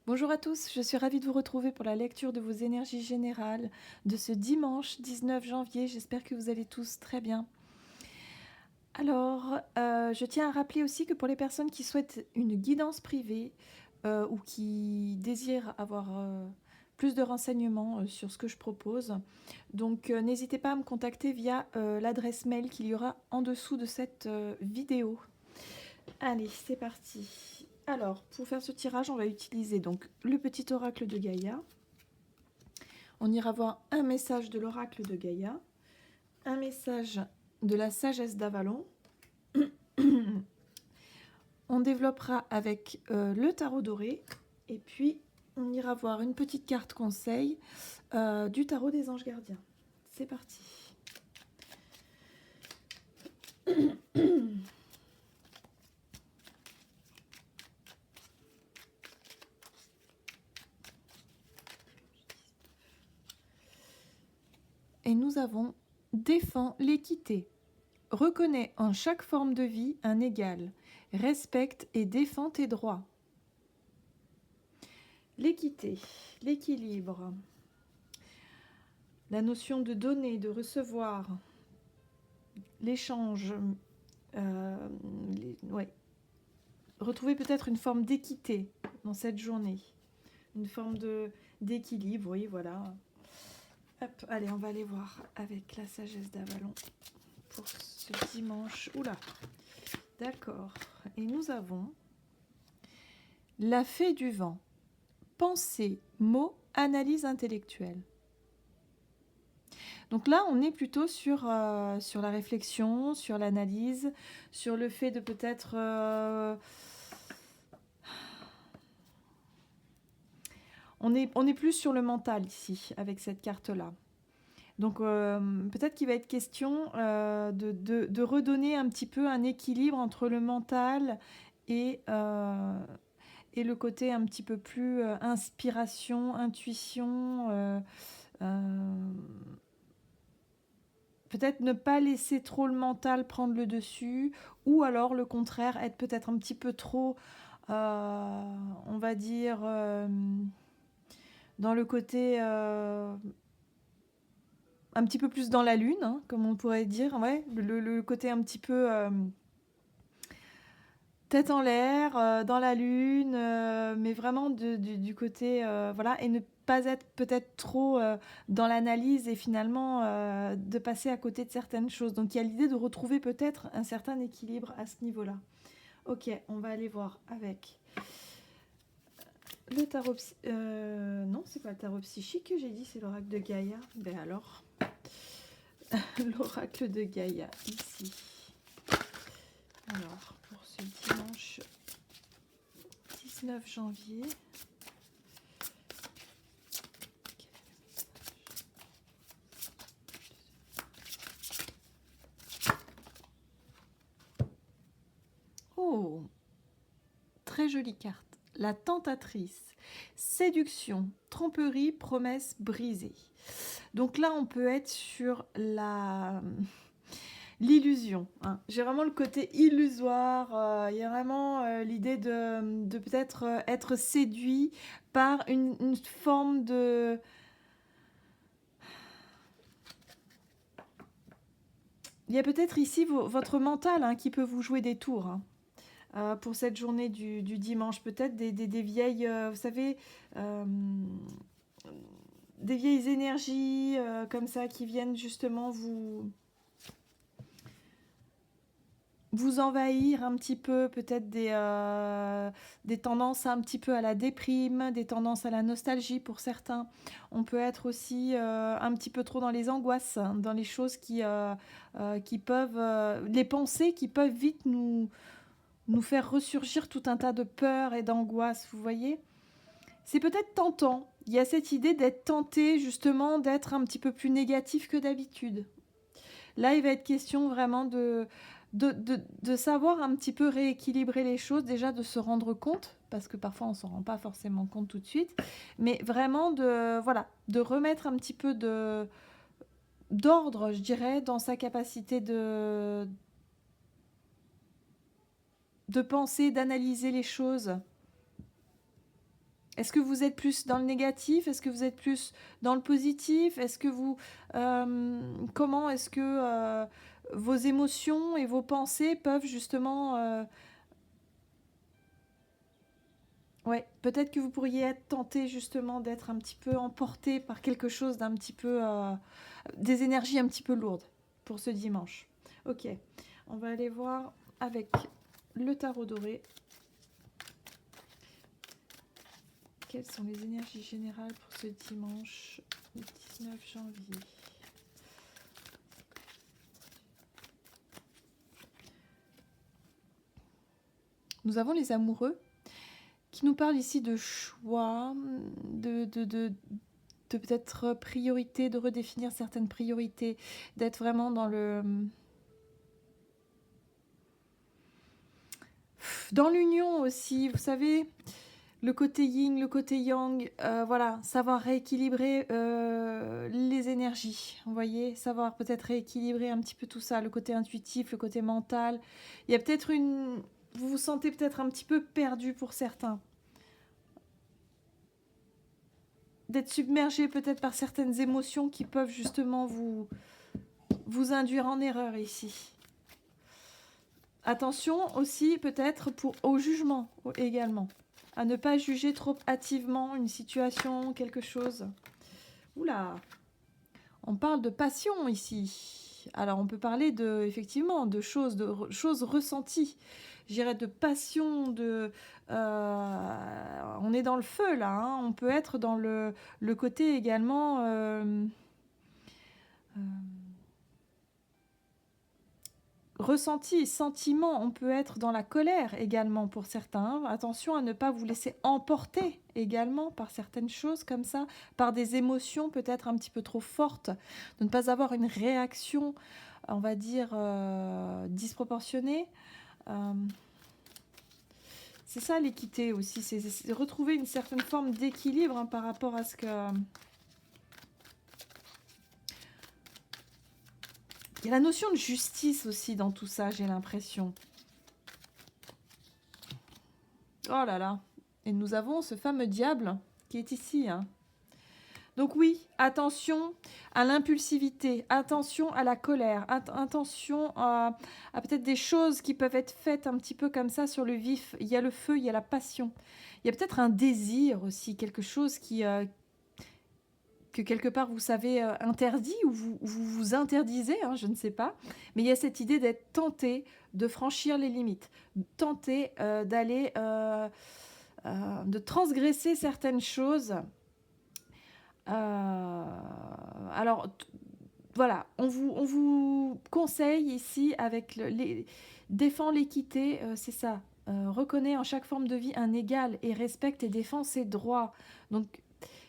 Bonjour à tous, je suis ravie de vous retrouver pour la lecture de vos énergies générales de ce dimanche 19 janvier. J'espère que vous allez tous très bien. Alors, je tiens à rappeler aussi que pour les personnes qui souhaitent une guidance privée ou qui désirent avoir plus de renseignements sur ce que je propose, donc n'hésitez pas à me contacter via l'adresse mail qu'il y aura en dessous de cette vidéo. Allez, c'est parti. Alors, pour faire ce tirage, on va utiliser donc le petit oracle de Gaïa. On ira voir un message de l'oracle de Gaïa, un message de la sagesse d'Avalon. On développera avec le tarot doré. Et puis, on ira voir une petite carte conseil du tarot des anges gardiens. C'est parti. Et nous avons défend l'équité. Reconnais en chaque forme de vie un égal. Respecte et défends tes droits. L'équité, l'équilibre, la notion de donner, de recevoir, l'échange, ouais. Retrouver peut-être une forme d'équité dans cette journée, une forme d'équilibre, oui, voilà. Hop, allez, on va aller voir avec la sagesse d'Avalon pour ce dimanche. Oula, d'accord. Et nous avons la fée du vent. Pensée, mots, analyse intellectuelle. Donc là, on est plutôt sur la réflexion, sur l'analyse, sur le fait de peut-être... on est plus sur le mental ici, avec cette carte-là. Donc peut-être qu'il va être question de redonner un petit peu un équilibre entre le mental et le côté un petit peu plus inspiration, intuition. Peut-être ne pas laisser trop le mental prendre le dessus, ou alors le contraire, être peut-être un petit peu trop, on va dire, dans le côté un petit peu plus dans la lune, hein, comme on pourrait dire, ouais, le côté un petit peu tête en l'air, dans la lune, mais vraiment du côté, voilà, et ne pas être peut-être trop dans l'analyse et finalement de passer à côté de certaines choses. Donc il y a l'idée de retrouver peut-être un certain équilibre à ce niveau-là. Ok, on va aller voir avec le tarot... non, c'est pas le tarot psychique que j'ai dit, c'est l'oracle de Gaïa. Ben alors, l'oracle de Gaïa, ici. Alors, pour ce dimanche 19 janvier... Oh, très jolie carte. La tentatrice. Séduction, tromperie, promesse brisée. Donc là, on peut être sur l'illusion. Hein. J'ai vraiment le côté illusoire. Il y a vraiment l'idée de peut-être être séduit par une forme de... Il y a peut-être ici votre mental hein, qui peut vous jouer des tours. Hein. Pour cette journée du dimanche. Peut-être des vieilles, vous savez, des vieilles énergies comme ça qui viennent justement vous envahir un petit peu, peut-être des tendances un petit peu à la déprime, des tendances à la nostalgie pour certains. On peut être aussi un petit peu trop dans les angoisses, hein, dans les choses qui peuvent, les pensées qui peuvent vite nous faire ressurgir tout un tas de peurs et d'angoisses, vous voyez. C'est peut-être tentant. Il y a cette idée d'être tenté justement d'être un petit peu plus négatif que d'habitude. Là, il va être question vraiment de savoir un petit peu rééquilibrer les choses, déjà de se rendre compte, parce que parfois on ne s'en rend pas forcément compte tout de suite, mais vraiment de remettre un petit peu d'ordre, je dirais, dans sa capacité de penser, d'analyser les choses. Est-ce que vous êtes plus dans le négatif? Est-ce que vous êtes plus dans le positif? Est-ce que vous... comment est-ce que vos émotions et vos pensées peuvent justement... ouais, peut-être que vous pourriez être tenté justement d'être un petit peu emporté par quelque chose d'un petit peu... des énergies un petit peu lourdes pour ce dimanche. Ok, on va aller voir avec le tarot doré. Quelles sont les énergies générales pour ce dimanche, le 19 janvier? Nous avons les amoureux qui nous parlent ici de choix, de peut-être priorité, de redéfinir certaines priorités, d'être vraiment dans l'union aussi, vous savez, le côté yin, le côté yang, voilà, savoir rééquilibrer les énergies, vous voyez, savoir peut-être rééquilibrer un petit peu tout ça, le côté intuitif, le côté mental. Il y a peut-être vous vous sentez peut-être un petit peu perdu pour certains. D'être submergé peut-être par certaines émotions qui peuvent justement vous induire en erreur ici. Attention aussi peut-être au jugement également. À ne pas juger trop hâtivement une situation, quelque chose. Oula, on parle de passion ici. Alors on peut parler effectivement de choses ressenties. Je dirais de passion, on est dans le feu là. Hein. On peut être dans le côté également. Ressenti, sentiment, on peut être dans la colère également pour certains. Attention à ne pas vous laisser emporter également par certaines choses comme ça, par des émotions peut-être un petit peu trop fortes, de ne pas avoir une réaction, on va dire, disproportionnée. C'est ça l'équité aussi, c'est retrouver une certaine forme d'équilibre hein, par rapport à ce que... Il y a la notion de justice aussi dans tout ça, j'ai l'impression. Oh là là. Et nous avons ce fameux diable qui est ici. Hein. Donc oui, attention à l'impulsivité, attention à la colère, attention à peut-être des choses qui peuvent être faites un petit peu comme ça sur le vif. Il y a le feu, il y a la passion. Il y a peut-être un désir aussi, quelque chose que quelque part vous savez interdit ou vous interdisez, hein, je ne sais pas. Mais il y a cette idée d'être tenté de franchir les limites, tenté d'aller, de transgresser certaines choses. Alors, voilà, on vous conseille ici avec défend l'équité, c'est ça. Reconnaît en chaque forme de vie un égal et respecte et défend ses droits. Donc,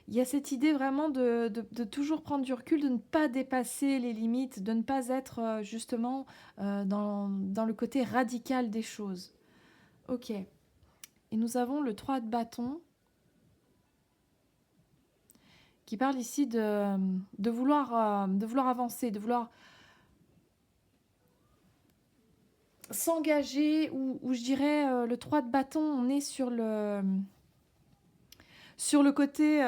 il y a cette idée vraiment de toujours prendre du recul, de ne pas dépasser les limites, de ne pas être justement dans le côté radical des choses. Ok. Et nous avons le 3 de bâton qui parle ici de vouloir avancer, de vouloir s'engager, ou je dirais le 3 de bâton, on est sur le côté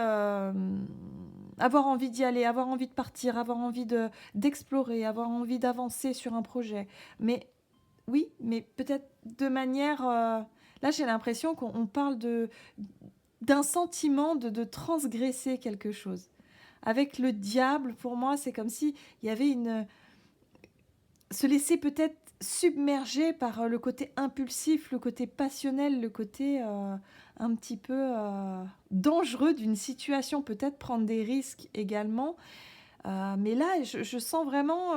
avoir envie d'y aller, avoir envie de partir, avoir envie d'explorer, avoir envie d'avancer sur un projet. Mais oui, mais peut-être de manière... là, j'ai l'impression qu'on parle d'un sentiment de transgresser quelque chose. Avec le diable, pour moi, c'est comme si il y avait se laisser peut-être submerger par le côté impulsif, le côté passionnel, le côté un petit peu dangereux d'une situation, peut-être prendre des risques également. Mais là, je sens vraiment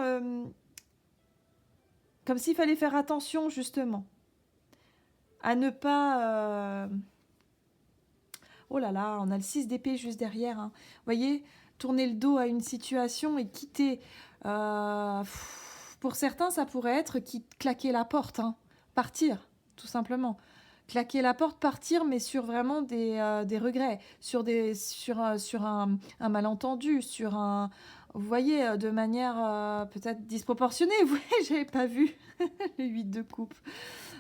comme s'il fallait faire attention, justement, à ne pas... Oh là là, on a le 6 d'épée juste derrière. Hein. Vous voyez, tourner le dos à une situation et quitter... pour certains, ça pourrait être claquer la porte, hein. Partir, tout simplement. Claquer la porte, partir, mais sur vraiment des regrets, sur un malentendu, sur un... Vous voyez, de manière peut-être disproportionnée. Vous voyez, j'avais pas vu les 8 de coupe.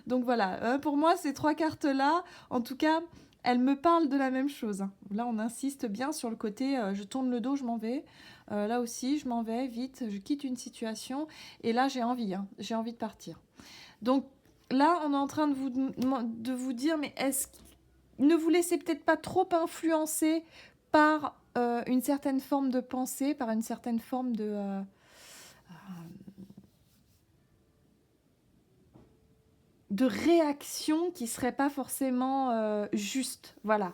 Donc voilà, pour moi, ces 3 cartes-là, en tout cas, elle me parle de la même chose, hein. Là, on insiste bien sur le côté je tourne le dos, je m'en vais. Là aussi, je m'en vais vite, je quitte une situation. Et là, j'ai envie, hein, j'ai envie de partir. Donc là, on est en train de vous dire, mais ne vous laissez peut-être pas trop influencer par une certaine forme de pensée, par une certaine forme de réaction qui serait pas forcément juste. Voilà.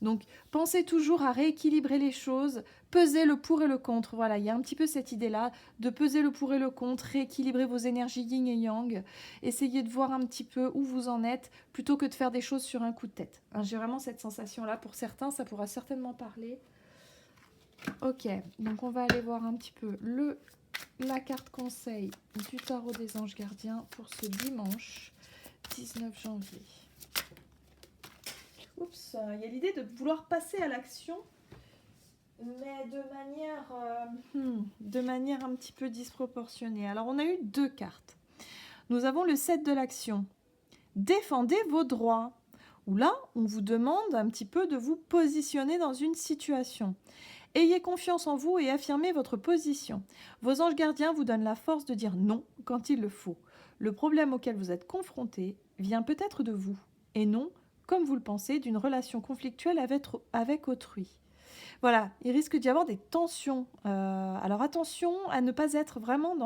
Donc, pensez toujours à rééquilibrer les choses, peser le pour et le contre. Voilà, il y a un petit peu cette idée-là de peser le pour et le contre, rééquilibrer vos énergies yin et yang, essayez de voir un petit peu où vous en êtes, plutôt que de faire des choses sur un coup de tête. Hein, j'ai vraiment cette sensation-là. Pour certains, ça pourra certainement parler. Ok, donc on va aller voir un petit peu la carte conseil du tarot des anges gardiens pour ce dimanche 19 janvier. Oups, il y a l'idée de vouloir passer à l'action, mais de manière un petit peu disproportionnée. Alors, on a eu 2 cartes. Nous avons le 7 de l'action. Défendez vos droits. Où là, on vous demande un petit peu de vous positionner dans une situation. Ayez confiance en vous et affirmez votre position. Vos anges gardiens vous donnent la force de dire non quand il le faut. Le problème auquel vous êtes confronté vient peut-être de vous, et non, comme vous le pensez, d'une relation conflictuelle avec autrui. Voilà, il risque d'y avoir des tensions. Alors attention à ne pas être vraiment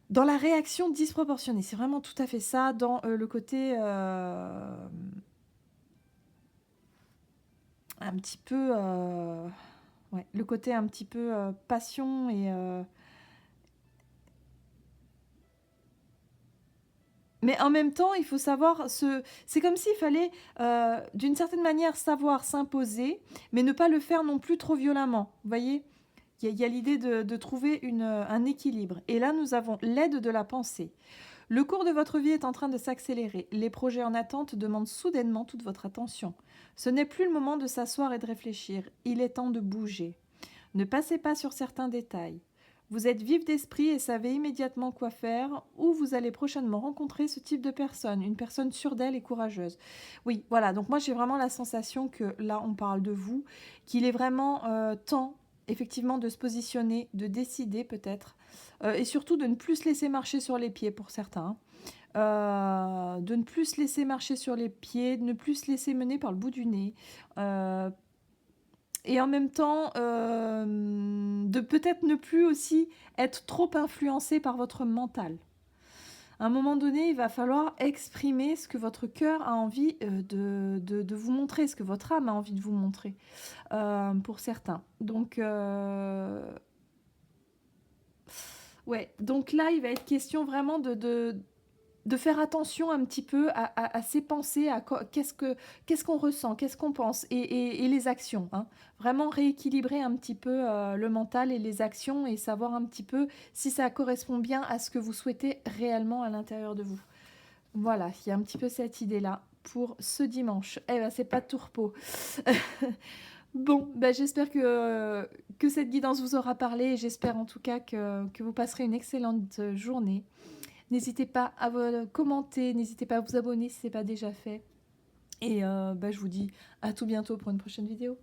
dans la réaction disproportionnée. C'est vraiment tout à fait ça, dans le côté un petit peu... ouais, le côté un petit peu passion et... Mais en même temps, il faut savoir c'est comme s'il fallait, d'une certaine manière, savoir s'imposer, mais ne pas le faire non plus trop violemment. Vous voyez, il y a l'idée de trouver un équilibre. Et là, nous avons l'aide de la pensée. Le cours de votre vie est en train de s'accélérer. Les projets en attente demandent soudainement toute votre attention. Ce n'est plus le moment de s'asseoir et de réfléchir. Il est temps de bouger. Ne passez pas sur certains détails. Vous êtes vif d'esprit et savez immédiatement quoi faire, ou vous allez prochainement rencontrer ce type de personne, une personne sûre d'elle et courageuse. Oui, voilà, donc moi j'ai vraiment la sensation que là on parle de vous, qu'il est vraiment temps effectivement de se positionner, de décider peut-être, et surtout de ne plus se laisser marcher sur les pieds pour certains. De ne plus se laisser marcher sur les pieds, de ne plus se laisser mener par le bout du nez, et en même temps, de peut-être ne plus aussi être trop influencé par votre mental. À un moment donné, il va falloir exprimer ce que votre cœur a envie de vous montrer, ce que votre âme a envie de vous montrer, pour certains. Donc, ouais. Donc là, il va être question vraiment de faire attention un petit peu à ses pensées, à qu'est-ce qu'on ressent, qu'est-ce qu'on pense, et les actions. Hein. Vraiment rééquilibrer un petit peu le mental et les actions, et savoir un petit peu si ça correspond bien à ce que vous souhaitez réellement à l'intérieur de vous. Voilà, il y a un petit peu cette idée-là pour ce dimanche. Eh ben, c'est pas de tourpeau. Bon, ben, j'espère que cette guidance vous aura parlé, et j'espère en tout cas que vous passerez une excellente journée. N'hésitez pas à vous commenter, n'hésitez pas à vous abonner si ce n'est pas déjà fait. Et je vous dis à tout bientôt pour une prochaine vidéo.